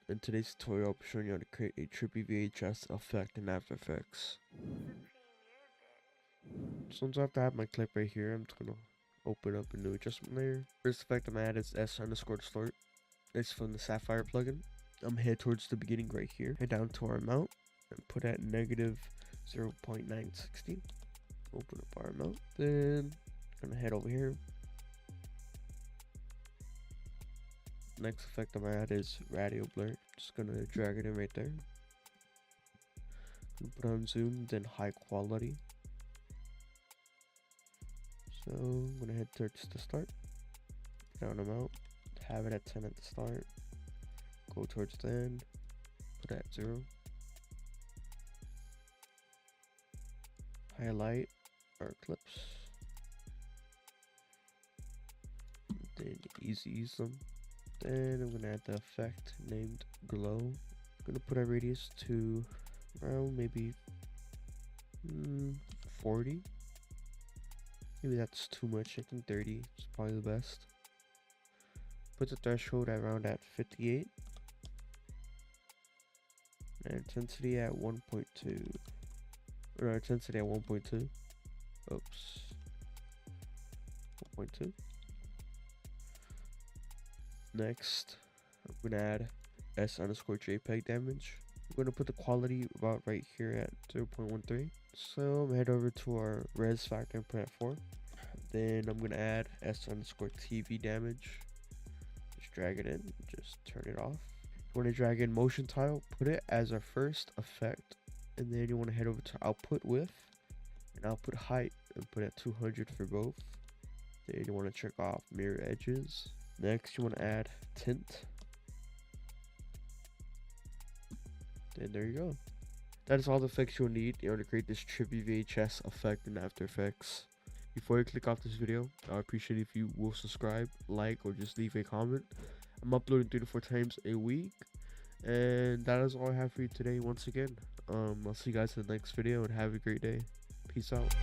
In today's tutorial, I'll be showing you how to create a Trippy VHS effect in After Effects. So once I have to have my clip right here, I'm just gonna open up a new adjustment layer. First effect I'm gonna add is S_distort. It's from the Sapphire plugin. I'm gonna head towards the beginning right here, head down to our amount, and put at negative 0.960. Open up our amount. Then I'm gonna head over here. Next effect I'm gonna add is radio blur. Just gonna drag it in right there. Put on zoom, then high quality. So I'm gonna head towards the start, down amount, have it at 10 at the start, go towards the end, put at 0, highlight our clips, then ease them. Then I'm gonna add the effect named glow. I'm gonna put our radius to around maybe 40. Maybe that's too much. I think 30 is probably the best. Put the threshold around at 58. And intensity at 1.2. Or intensity at 1.2. Oops. 1.2. Next, I'm gonna add S_JPEG damage. I'm gonna put the quality about right here at 0.13. So I'm gonna head over to our res factor and put at 4. Then I'm gonna add S_TV damage. Just drag it in, just turn it off. You wanna drag in motion tile, put it as our first effect, and then you wanna head over to output width and output height and put at 200 for both. Then you wanna check off mirror edges. Next, you want to add tint. And there you go. That is all the effects you'll need in order to create this Trippy VHS effect in After Effects. Before you click off this video, I appreciate if you will subscribe, like, or just leave a comment. I'm uploading 3 to 4 times a week. And that is all I have for you today once again. I'll see you guys in the next video and have a great day. Peace out.